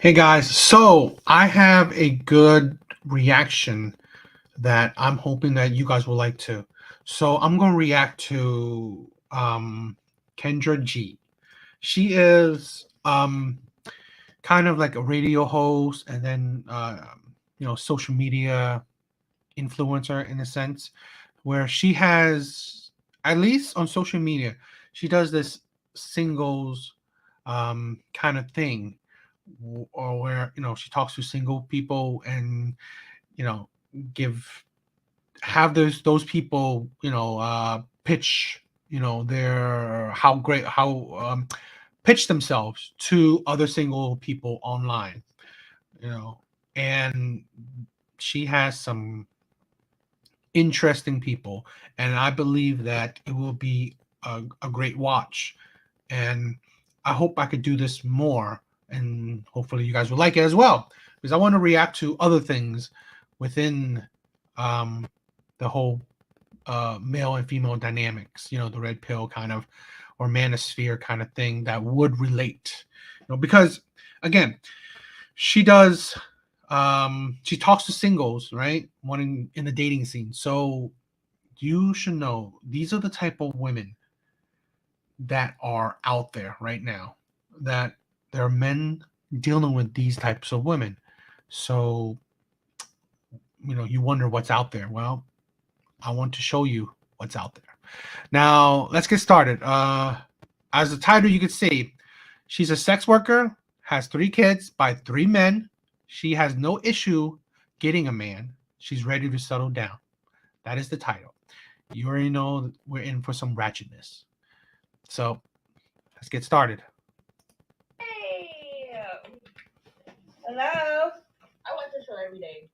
Hey guys, so I have a good reaction that I'm hoping that you guys will like too. So I'm going to react to Kendra G. She is kind of like a radio host and then social media influencer in a sense where she has, at least on social media, she does this singles kind of thing, or where she talks to single people and you know give have those people pitch their how great how pitch themselves to other single people online, you know and she has some interesting people, and I believe that it will be a great watch. And I hope I could do this more, and hopefully you guys will like it as well, because I want to react to other things within um, the whole male and female dynamics. The red pill kind of, or manosphere kind of thing that would relate. Because again, she does. She talks to singles, right? Wanting in the dating scene. So you should know these are the type of women that are out there right now, that there are men dealing with these types of women. So you wonder what's out there. Well, I want to show you what's out there. Now let's get started. As the title you can see, she's a sex worker, has 3 kids by 3 men. She has no issue getting a man. She's ready to settle down. That is the title. You already know we're in for some ratchetness. So let's get started. Hey, hello. I watch the show every day.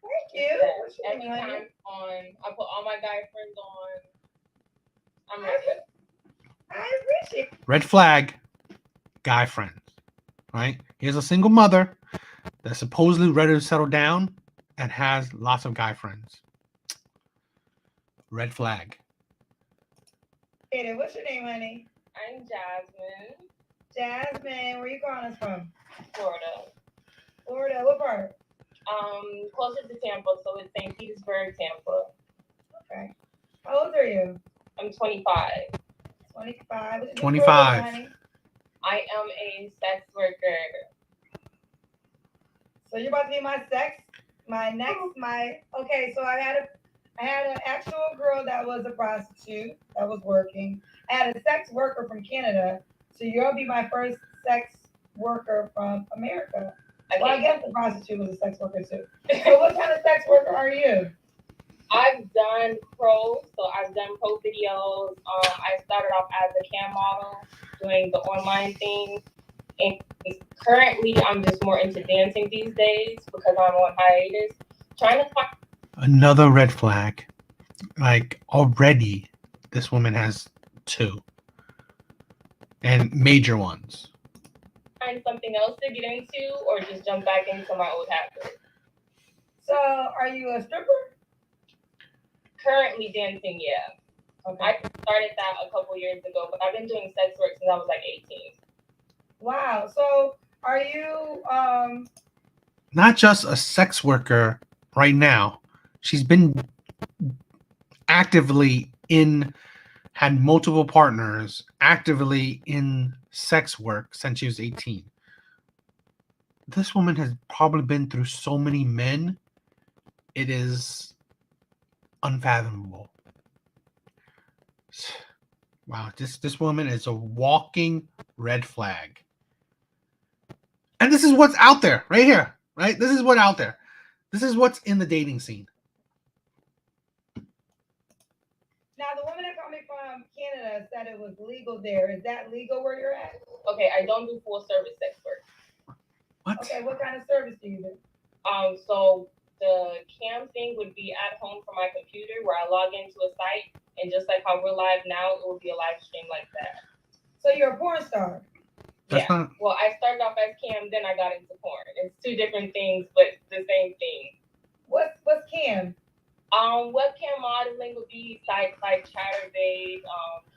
Thank you. Every time I put all my guy friends on. I'm ready. I appreciate it. Red flag, guy friends. Right? Here's a single mother that's supposedly ready to settle down and has lots of guy friends. Red flag. What's your name, honey? I'm Jasmine, Jasmine. Where you calling us from? Florida. Florida. What part? Closer to Tampa, so it's St. Petersburg, Tampa. Okay. How old are you? I'm 25. 25. What's your 25. Honey? I am a sex worker. So you're about to be my sex, my next, my. Okay. So I had an actual girl that was a prostitute that was working. I had a sex worker from Canada. So you'll be my first sex worker from America. Okay. Well, I guess the prostitute was a sex worker too. So what kind of sex worker are you? I've done pro, so I've done pro videos. I started off as a cam model, doing the online thing. And currently, I'm just more into dancing these days because I'm on hiatus. Trying to find Another red flag. Like already, this woman has 2, and major ones. something else to get into, or just jump back into my old habits. So are you a stripper? Currently dancing, yeah. Okay. I started that a couple years ago, but I've been doing sex work since I was like 18. Wow. So are you Not just a sex worker right now. She's been actively had multiple partners, actively in sex work since she was 18. This woman has probably been through so many men. It is unfathomable. Wow, this woman is a walking red flag. And this is what's out there right here, right? This is what's out there. This is what's in the dating scene. now the woman that called me from Canada said it was legal there. Is that legal where you're at? Okay, I don't do full service sex work. What? Okay, what kind of service do you do? So the cam thing would be at home from my computer where I log into a site, and just like how we're live now, it would be a live stream like that. So you're a porn star. That's not. Well, I started off as cam, then I got into porn. It's 2 different things, but the same thing. What's cam? Webcam modeling would be sites like Chatterbait,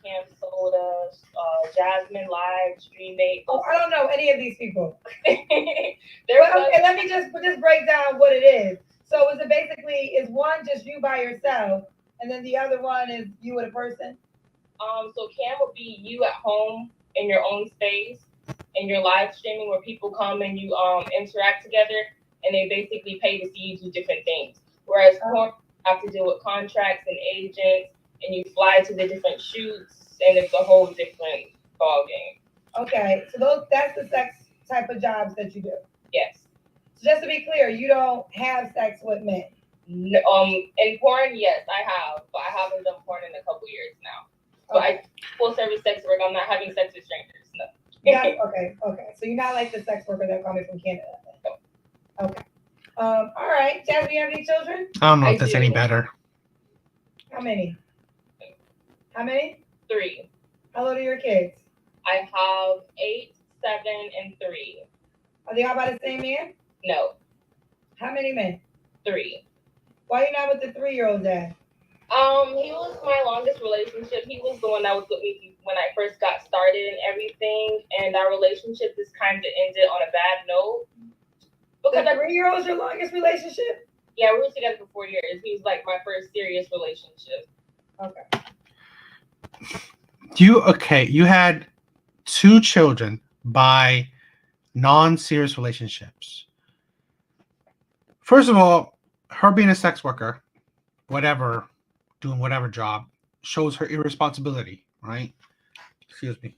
Cam Soda, Jasmine Live, Streammate. Oh, I don't know any of these people. There's Well, okay, let me just break down what it is. So is it basically, is one just you by yourself, and then the other one is you with a person? So Cam would be you at home in your own space, and you're live streaming where people come and you interact together, and they basically pay to see you do different things. Whereas porn, you have to deal with contracts and agents, and you fly to the different shoots, and it's a whole different ball game. Okay, so that's the sex type of jobs that you do. Yes. So just to be clear, you don't have sex with men. No, in porn, yes, I have, but I haven't done porn in a couple years now. But I full service sex work. I'm not having sex with strangers. No. Okay. So you're not like the sex worker that coming from Canada. No. Okay. All right, Jasmine, you have any children? I don't know I if that's do. any better. How many? How many? 3. How old are your kids? I have 8, 7, and 3. Are they all by the same man? No, How many men? 3. Why you not with the 3-year-old dad? He was my longest relationship. He was the one that was with me when I first got started and everything, and our relationship just kind of ended on a bad note. The 3-year-old's your longest relationship? Yeah, we were together for 4 years. He was like my first serious relationship. Okay. You had 2 children by non-serious relationships. First of all, her being a sex worker, whatever, doing whatever job, shows her irresponsibility, right? Excuse me.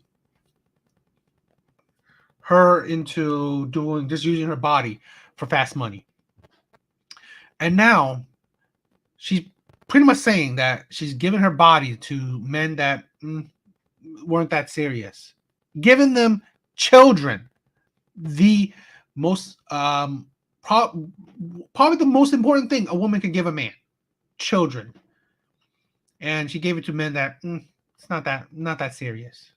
Her into just using her body for fast money. And now she's pretty much saying that she's giving her body to men that weren't that serious, giving them children. The most probably the most important thing a woman could give a man, children. And she gave it to men that it's not that serious.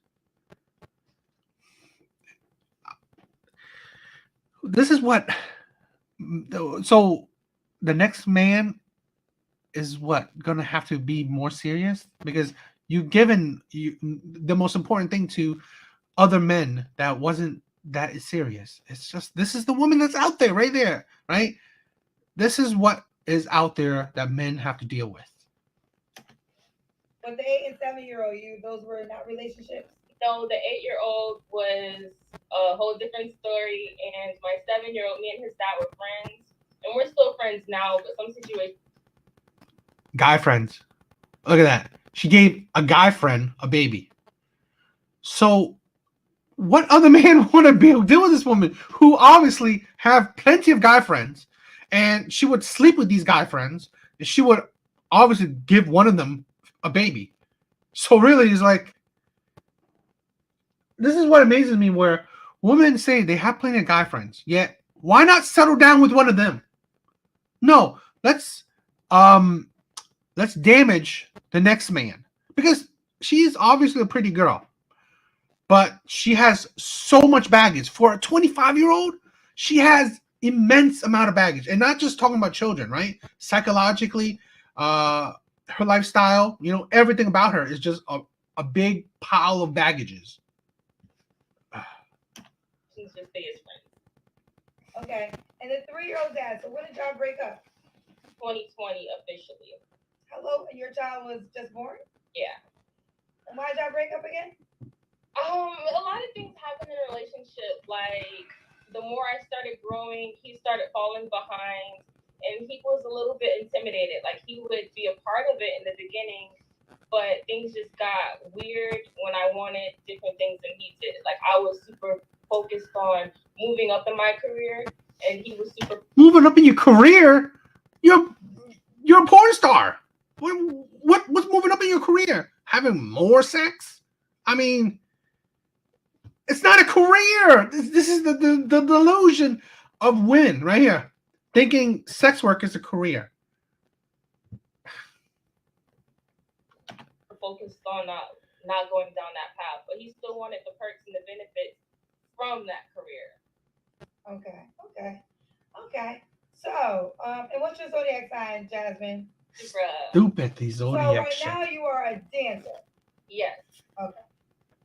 This is what. So the next man is what gonna have to be more serious, because you've given the most important thing to other men that wasn't that is serious. It's just, this is the woman that's out there right there, right? This is what is out there that men have to deal with. But the 8 and 7-year-old, those were not relationships? No, the 8-year-old was a whole different story, and my 7-year-old, me and his dad were friends, and we're still friends now, but some situations. Guy friends. Look at that. She gave a guy friend a baby. So what other man want to deal with this woman who obviously have plenty of guy friends, and she would sleep with these guy friends, and she would obviously give one of them a baby. So really, it's like, this is what amazes me, where women say they have plenty of guy friends, yet why not settle down with one of them? No, let's damage the next man, because she is obviously a pretty girl, but she has so much baggage. For a 25-year-old, she has immense amount of baggage, and not just talking about children, right? Psychologically, her lifestyle, everything about her is just a big pile of baggages. She's just his friend. Okay. And the 3-year-old dad, so when did y'all break up? 2020 officially. Hello, your child was just born? Yeah. And why did y'all break up again? A lot of things happen in a relationship. Like, the more I started growing, he started falling behind, and he was a little bit intimidated. Like, he would be a part of it in the beginning, but things just got weird when I wanted different things than he did. Like, I was super focused on moving up in my career, and he was super moving up in your career. You're a porn star. What's moving up in your career? Having more sex? I mean, it's not a career. This is the delusion of women right here, thinking sex work is a career. focused on not going down that path, but he still wanted the perks and the benefits from that career. Okay. So, and what's your zodiac sign, Jasmine? Bruh. Stupid, these So zodiac right shit. now you are a dancer. Yes. Okay.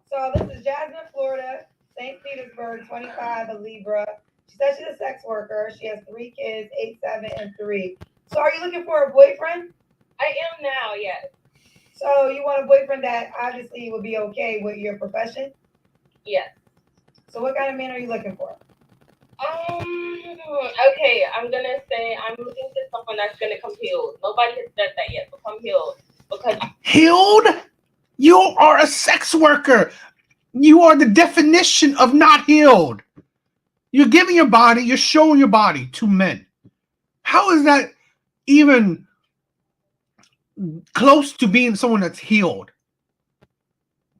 So this is Jasmine, Florida, St. Petersburg, 25, a Libra. She says she's a sex worker. She has 3 kids, 8, 7, and 3. So are you looking for a boyfriend? I am now, yes. So you want a boyfriend that obviously will be okay with your profession? Yes. So what kind of man are you looking for? Okay, I'm gonna say I'm looking for someone that's gonna come healed. Nobody has said that yet, but come healed. Because Healed? You are a sex worker. You are the definition of not healed. You're giving your body, you're showing your body to men. How is that even close to being someone that's healed?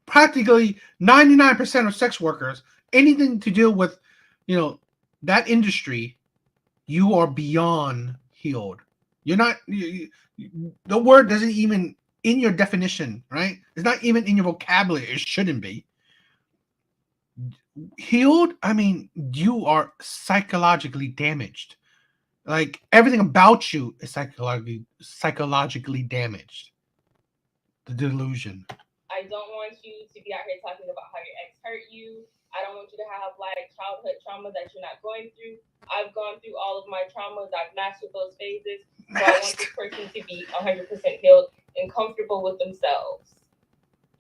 Practically 99% of sex workers, anything to do with, that industry, you are beyond healed. You're not, the word doesn't even in your definition, right? It's not even in your vocabulary. It shouldn't be. Healed, I mean, you are psychologically damaged. Like everything about you is psychologically damaged. The delusion. I don't want you to be out here talking about how your ex hurt you. I don't want you to have like childhood trauma that you're not going through. I've gone through all of my traumas. I've mastered those phases. So I want this person to be 100% healed and comfortable with themselves.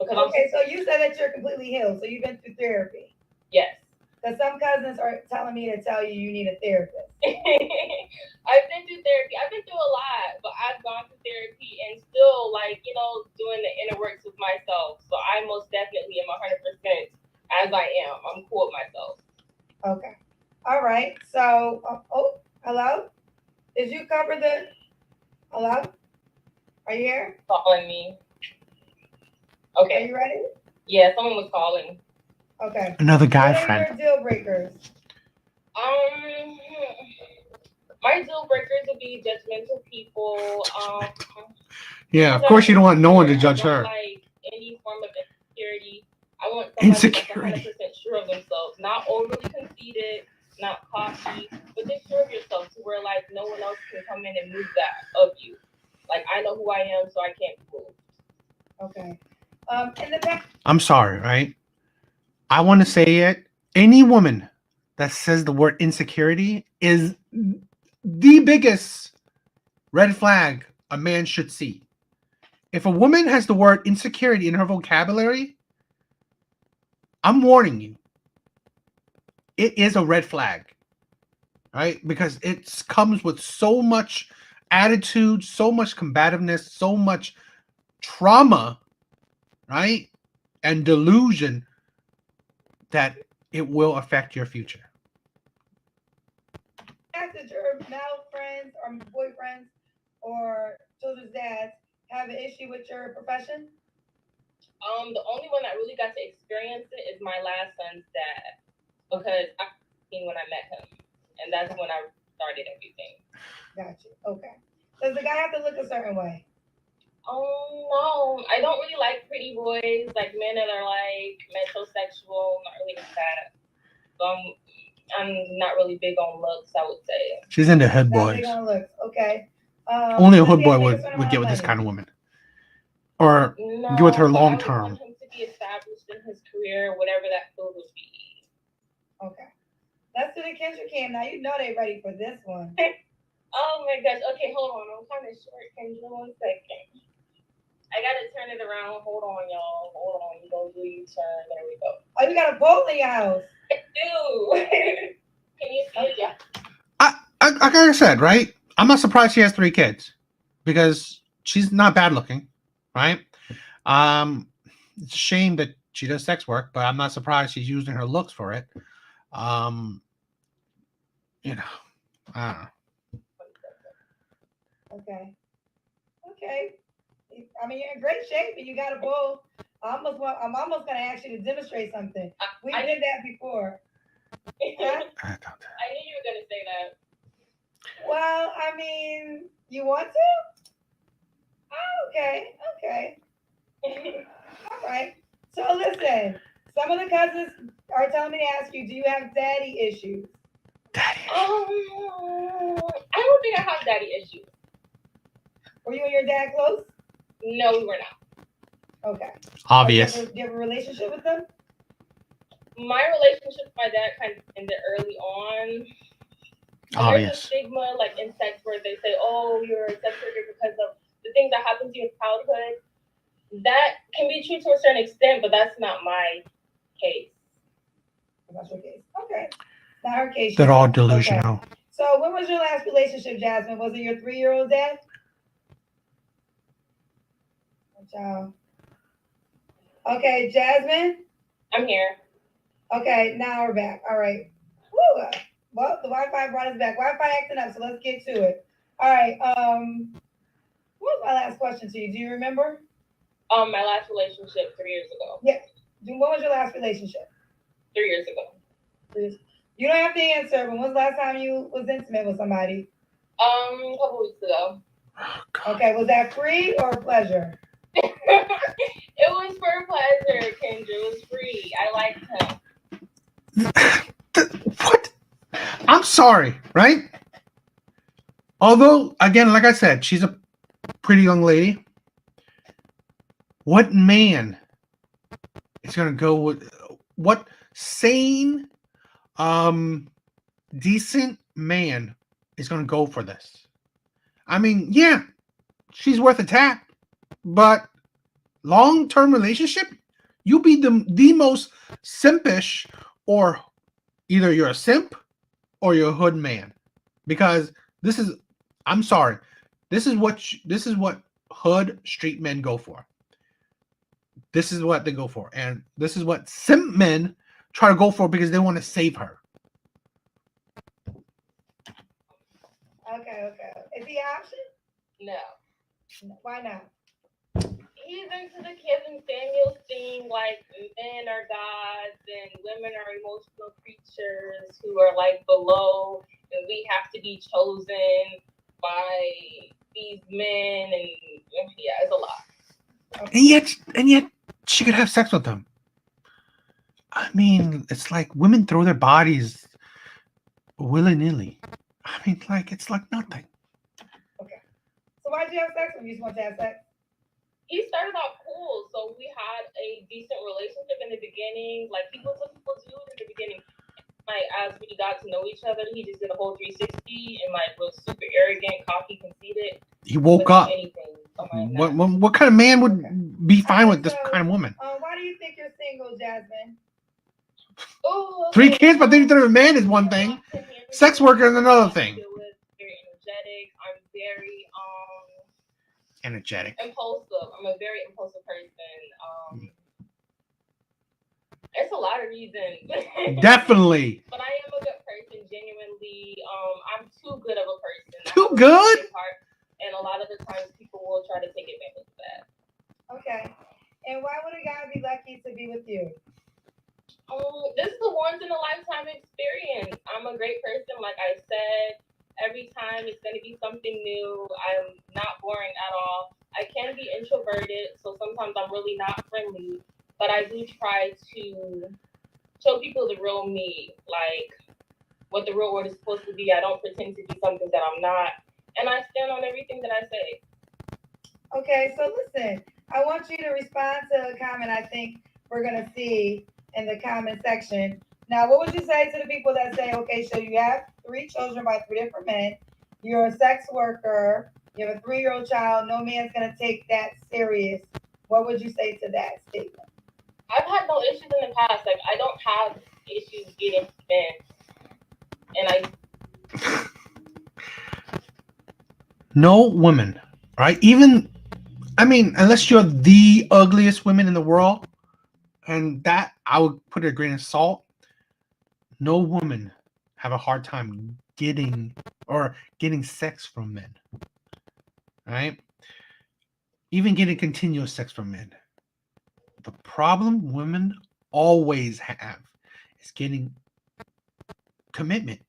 Because Okay, so you said that you're completely healed. So you've been through therapy. Yes. Because some cousins are telling me to tell you you need a therapist. I've been through therapy. I've been through a lot, but I've gone through therapy and still, doing the inner works with myself. So I most definitely am 100% as I am. I'm cool with myself. Okay. All right. So, hello? Did you cover the? Hello? Are you here? Calling me. Are Okay. you ready? Yeah, someone was calling. Okay. Another guy What are friend. your deal breakers? My deal breakers would be judgmental people. Yeah, of course you don't want no one to judge I don't her. like any form of insecurity. I want somebody that's 100% sure of themselves, not overly conceited, not cocky, but just sure of yourself to where like no one else can come in and move that of you. Like I know who I am, so I can't be moved. Okay. In the back. I'm sorry, right? I want to say it. Any woman that says the word insecurity is the biggest red flag a man should see. If a woman has the word insecurity in her vocabulary, I'm warning you. It is a red flag, right? Because it comes with so much attitude, so much combativeness, so much trauma, right? And delusion that it will affect your future. Did your male friends or boyfriends or children's dads have an issue with your profession? The only one that really got to experience it is my last son's dad, because I seen when I met him, and that's when I started everything. Got you. Okay. Does the guy have to look a certain way? No, I don't really like pretty boys, like men that are like metrosexual, not really into that. So I'm not really big on looks, I would say. She's into hood Not boys. big on looks. Okay. Only a does hood he boy have to make a would certain get amount with of this money? kind of woman. Or No, get with her but long I would term. want him to be established in his career, whatever that field would be. Okay. Let's do the Kendra Cam. Now you know they ready for this one. Oh my gosh. Okay, hold on. I'm kind of short. Kendra, 1 second. I gotta turn it around. Hold on, y'all. Hold on. You go do U-turn. There we go. Oh, you got a pole in your house. Ew. Can you see it? Yeah. Like I said, right? I'm not surprised she has 3 kids because she's not bad looking, right? It's a shame that she does sex work, but I'm not surprised she's using her looks for it. I don't know. Okay. I mean, you're in great shape, and you got a bowl. I'm almost gonna ask you to demonstrate something. We did that before. I knew you were gonna say that. Well, I mean, you want to? Oh, okay. All right. So listen, some of the cousins are telling me to ask you, do you have daddy issues? Daddy. I don't think I have daddy issues. Were you and your dad close? No, we were not. Okay. Obvious. Do you have a relationship with them? My relationship with my dad kind of ended early on. And there's a Obvious. stigma like in sex where they say, "Oh, you're a sex worker because of the things that happened to you in childhood." That can be true to a certain extent, but that's not my case. That's your case. Okay. Not her case. They're all Okay. delusional. So when was your last relationship, Jasmine? Was it your 3-year-old dad? Ciao. Okay, Jasmine. I'm here. Okay, now we're back. All right. Woo. Well, the Wi-Fi brought us back. Wi-Fi acting up, so let's get to it. All right. What was my last question to you? Do you remember? My last relationship 3 years ago. When was your last relationship? 3 years ago. You don't have to answer, but when's the last time you was intimate with somebody? A couple weeks ago. Okay, was that free or pleasure? It was for pleasure, Kendra. It was free. I liked him. What? I'm sorry, right? Although, again, like I said, she's a pretty young lady. What man is gonna go with what sane, decent man is gonna go for this? I mean, yeah, she's worth a tap, but long-term relationship, you be the most simpish, or either you're a simp or you're a hood man, because this is, I'm sorry, this is what hood street men go for. This is what they go for, and this is what simp men try to go for because they want to save her. Okay. Is he an option? No. Why not? He's into the Kevin Samuels thing, like men are gods and women are emotional creatures who are like below, and we have to be chosen by these men, and yeah, it's a lot. And yet she could have sex with them. I mean, it's like women throw their bodies willy-nilly. I mean, like, it's like nothing. So why'd you have sex when you just want to have sex? He started off cool, so we had a decent relationship in the beginning. Like people do in the beginning. Like as we got to know each other, he just did a whole 360 and like was super arrogant, cocky, conceited. He woke up. Anything, What kind of man would be fine with this kind of woman? Why do you think you're single, Jasmine? Oh, 3 kids, but then a man is one thing. Sex worker is another thing. Very energetic. I'm very Energetic. impulsive. I'm a very impulsive person. There's a lot of reasons. Definitely. But I am a good person, genuinely. I'm too good of a person. Too good? And a lot of the times people will try to take advantage of that. Okay. And why would a guy be lucky to be with you? This is a once in a lifetime experience. I'm a great person, like I said. Every time it's going to be something new. I'm not boring at all. I can be introverted, so sometimes I'm really not friendly. But I do try to show people the real me, like what the real world is supposed to be. I don't pretend to be something that I'm not. And I stand on everything that I say. Okay, so listen, I want you to respond to a comment I think we're going to see in the comment section. Now, what would you say to the people that say, okay, so you have 3 children by 3 different men, you're a sex worker, you have a 3-year-old child, no man's going to take that serious. What would you say to that statement? I've had no issues in the past. Like, I don't have issues getting men. And No woman, right? Even, I mean, unless you're the ugliest woman in the world, and that I would put a grain of salt, no woman have a hard time getting sex from men, right? Even getting continuous sex from men. The problem women always have is getting commitment,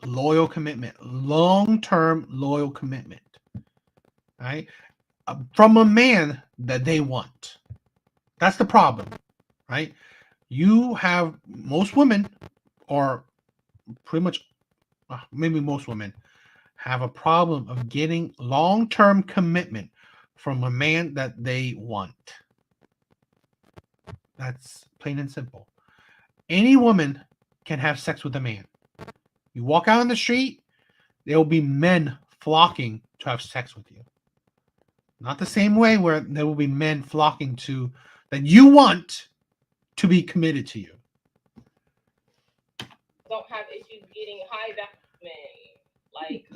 loyal commitment, long-term loyal commitment, right? From a man that they want. That's the problem, right? You have most women, or pretty much maybe most women, have a problem of getting long-term commitment from a man that they want. That's plain and simple. Any woman can have sex with a man. You walk out on the street, there will be men flocking to have sex with you. Not the same way where there will be men flocking to that you want to be committed to you. Don't have issues getting high value men. Like,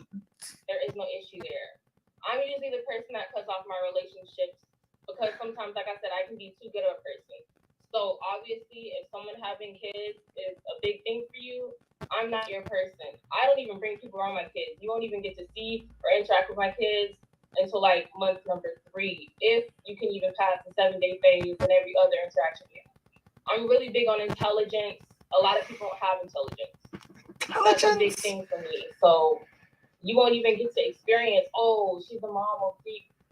there is no issue there. I'm usually the person that cuts off my relationships because sometimes, like I said, I can be too good of a person. So obviously, if someone having kids is a big thing for you, I'm not your person. I don't even bring people around my kids. You won't even get to see or interact with my kids until like month number 3, if you can even pass the 7-day phase and every other interaction we have. I'm really big on intelligence. A lot of people don't have intelligence. That's a big thing for me. So you won't even get to experience, oh, she's the mom of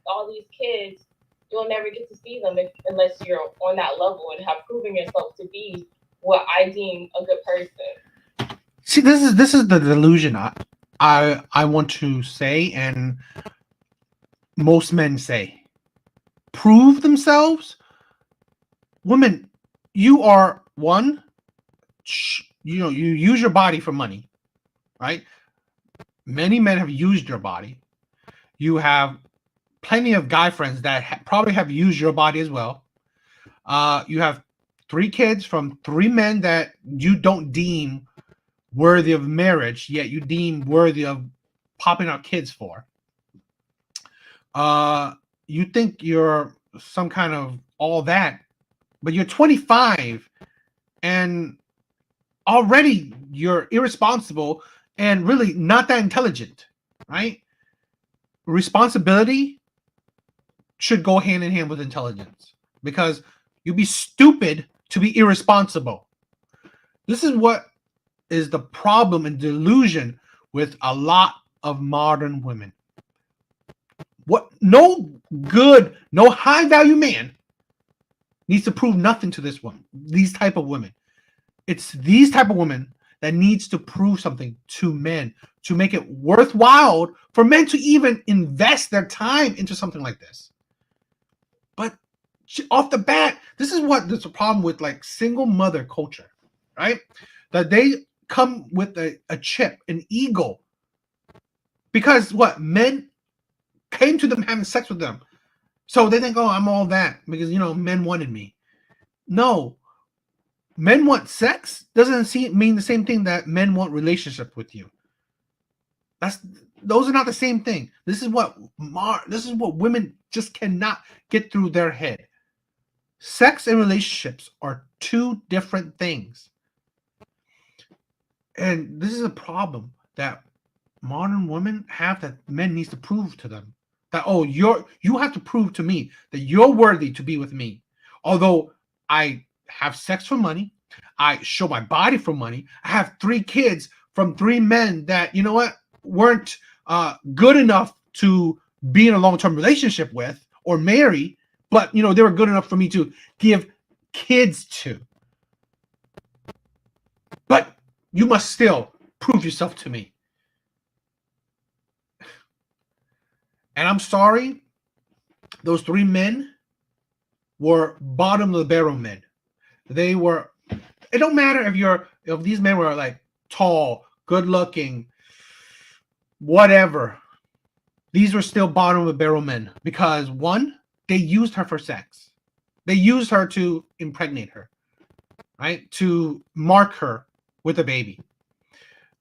all these kids. You'll never get to see them unless you're on that level and have proven yourself to be what I deem a good person. See, this is the delusion I want to say, and most men say. Prove themselves. Women, you are one. You use your body for money, right? Many men have used your body. You have plenty of guy friends that probably have used your body as well. You have 3 kids from 3 men that you don't deem worthy of marriage, yet you deem worthy of popping out kids for. You think you're some kind of all that, but you're 25 and already you're irresponsible and really not that intelligent, right? Responsibility should go hand in hand with intelligence, because you'd be stupid to be irresponsible. This is what is the problem and delusion with a lot of modern women. No high value man needs to prove nothing to this woman. These type of women. It's these type of women that needs to prove something to men to make it worthwhile for men to even invest their time into something like this. But off the bat, this is what there's a problem with, like, single mother culture, right? That they come with a chip, an ego, because men came to them having sex with them, so they think, oh, I'm all that because men wanted me. No, men want sex doesn't mean the same thing that men want relationship with you. Those are not the same thing. This is what women just cannot get through their head. Sex and relationships are 2 different things. And this is a problem that modern women have, that men needs to prove to them. That, oh, you have to prove to me that you're worthy to be with me. Although I have sex for money, I show my body for money, I have 3 kids from 3 men that, weren't good enough to be in a long-term relationship with or marry, but they were good enough for me to give kids to. But you must still prove yourself to me. And I'm sorry, those 3 men were bottom of the barrel men. They were. It don't matter if these men were like tall, good looking, whatever. These were still bottom of the barrel men, because 1, they used her for sex. They used her to impregnate her, right? To mark her with a baby.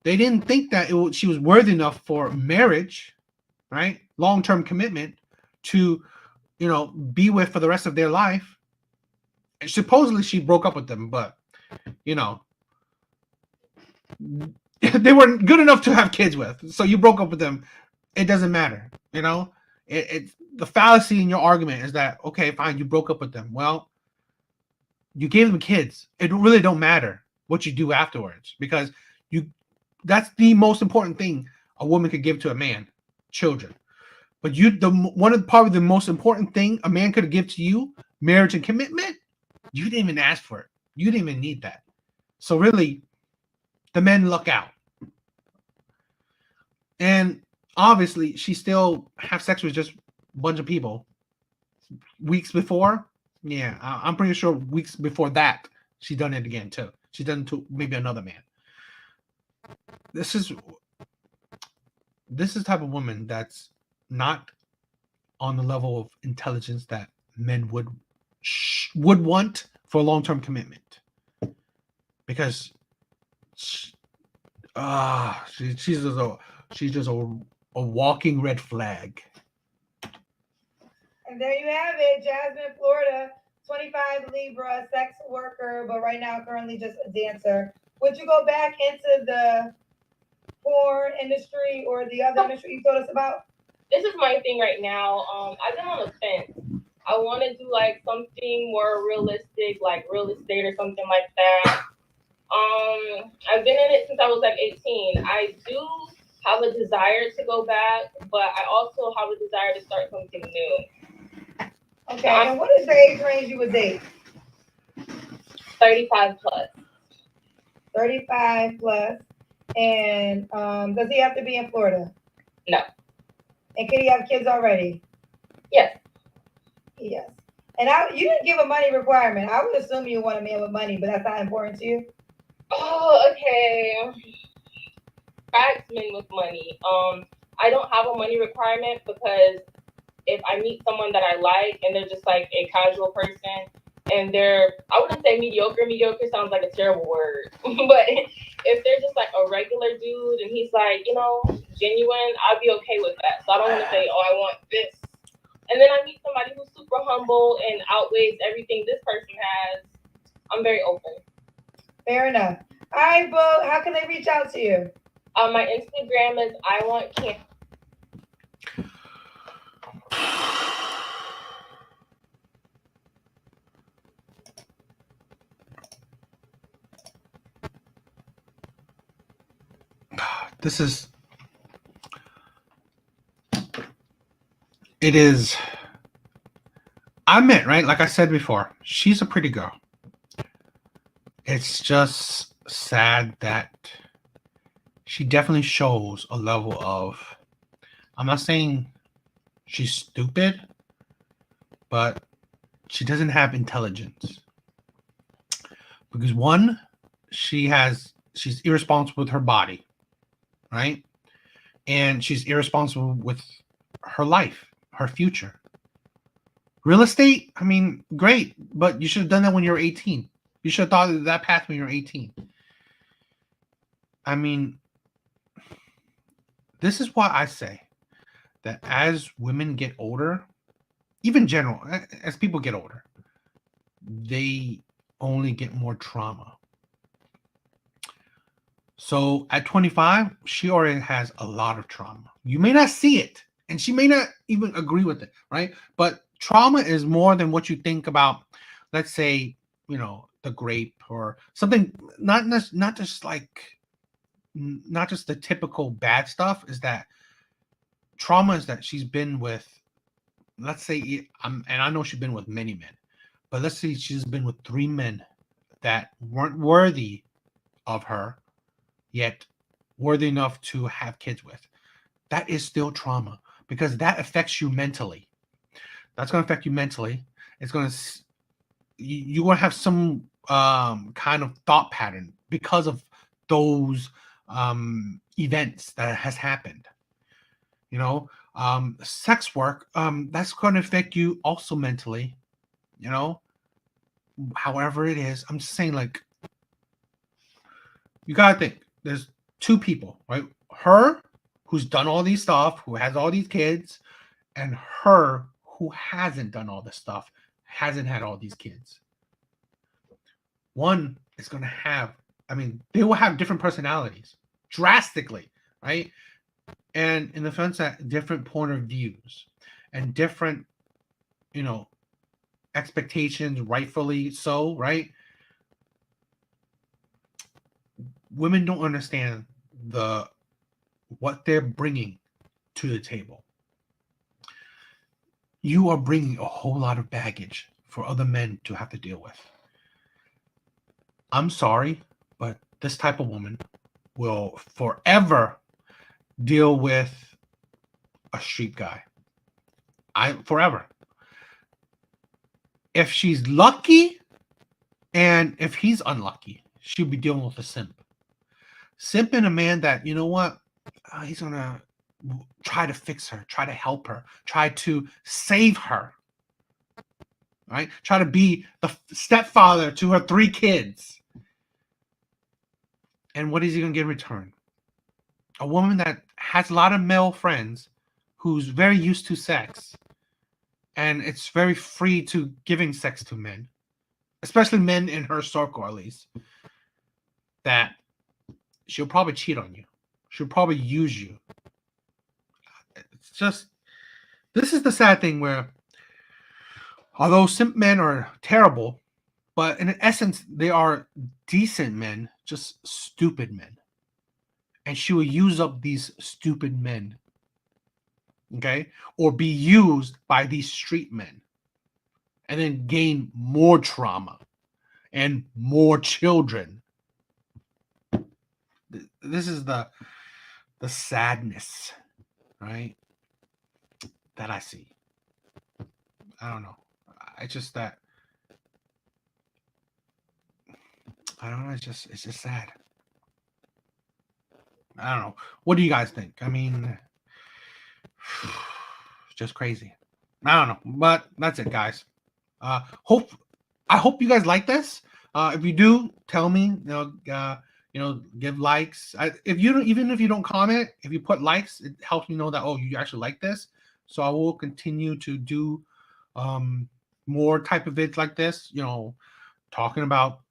They didn't think that she was worthy enough for marriage, right? Long-term commitment to, be with for the rest of their life. And supposedly she broke up with them, but, they weren't good enough to have kids with. So you broke up with them. It doesn't matter. It's the fallacy in your argument is that, okay, fine, you broke up with them. Well, you gave them kids. It really don't matter what you do afterwards, because that's the most important thing a woman could give to a man, children. But probably the most important thing a man could give to you, marriage and commitment, you didn't even ask for it. You didn't even need that. So really, the men luck out. And obviously she still have sex with just a bunch of people weeks before. Yeah, I'm pretty sure weeks before that she done it again too. She done it to maybe another man. This is the type of woman that's not on the level of intelligence that men would want for a long-term commitment, because she's just a walking red flag. And there you have it, Jasmine, Florida, 25 Libra, sex worker, but right now currently just a dancer. Would you go back into the porn industry or the other industry you told us about? This is my thing right now. I've been on the fence. I want to do like something more realistic, like real estate or something like that. I've been in it since I was like 18. I do have a desire to go back, but I also have a desire to start something new. Okay, and what is the age range you would date? 35 plus. 35 plus. And does he have to be in Florida? No. And can he have kids already? Yes. Yes. And you didn't give a money requirement. I would assume you want a man with money, but that's not important to you. Oh, okay. Facts, men with money. I don't have a money requirement because if I meet someone that I like and they're just like a casual person and I wouldn't say mediocre. Mediocre sounds like a terrible word. But if they're just like a regular dude and he's like, genuine, I'd be okay with that. So I don't want to say, oh, I want this. And then I meet somebody who's super humble and outweighs everything this person has. I'm very open. Fair enough. All right, Bo, how can they reach out to you? My Instagram is I want Cam. I admit, right? Like I said before, she's a pretty girl. It's just sad that she definitely shows a level of, I'm not saying she's stupid, but she doesn't have intelligence. Because one, she's irresponsible with her body, right? And she's irresponsible with her life, her future. Real estate, I mean, great, but you should have done that when you were 18. You should have thought of that path when you were 18. I mean, this is why I say that as women get older, even general, as people get older, they only get more trauma. So at 25, she already has a lot of trauma. You may not see it, and she may not even agree with it, right? But trauma is more than what you think about. Let's say, the grape or something. Not just the typical bad stuff. Is that trauma is that she's been with, let's say, and I know she's been with many men, but let's say she's been with 3 men that weren't worthy of her, yet worthy enough to have kids with. That is still trauma, because that affects you mentally. That's going to affect you mentally. It's going to, you're going to have some kind of thought pattern because of those events that has happened. Sex work, that's going to affect you also mentally. However it is, I'm just saying, like, you got to think, there's 2 people, right? Her, who's done all these stuff, who has all these kids, and her, who hasn't done all this stuff, hasn't had all these kids. One is going to have, they will have different personalities, drastically, right? And in the sense that different point of views and different, expectations, rightfully so, right? Women don't understand what they're bringing to the table. You are bringing a whole lot of baggage for other men to have to deal with. I'm sorry, but this type of woman will forever deal with a street guy. Forever. If she's lucky and if he's unlucky, she'll be dealing with a simp. Simping a man that, you know what, he's gonna try to fix her, try to help her, try to save her, right? Try to be the stepfather to her 3 kids. And what is he gonna get in return? A woman that has a lot of male friends, who's very used to sex, and it's very free to giving sex to men, especially men in her circle at least, that she'll probably cheat on you. She'll probably use you. It's just, this is the sad thing where, although simp men are terrible, but in essence, they are decent men, just stupid men. And she will use up these stupid men, okay? Or be used by these street men and then gain more trauma and more children. This is the sadness, right, that I see. I don't know. It's just that, I don't know, it's just sad. I don't know. What do you guys think? I mean, just crazy. I don't know, but that's it, guys. I hope you guys like this. If you do, tell me. Give likes. Even if you don't comment, if you put likes, it helps me know that, oh, you actually like this. So I will continue to do more type of vids like this. Talking about,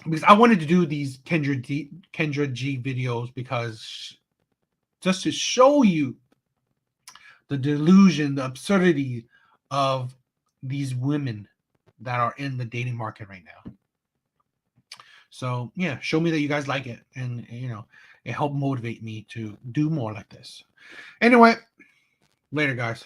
because I wanted to do these Kendra G videos because just to show you the delusion, the absurdity of these women that are in the dating market right now. So yeah, show me that you guys like it, and it helped motivate me to do more like this. Anyway, later, guys.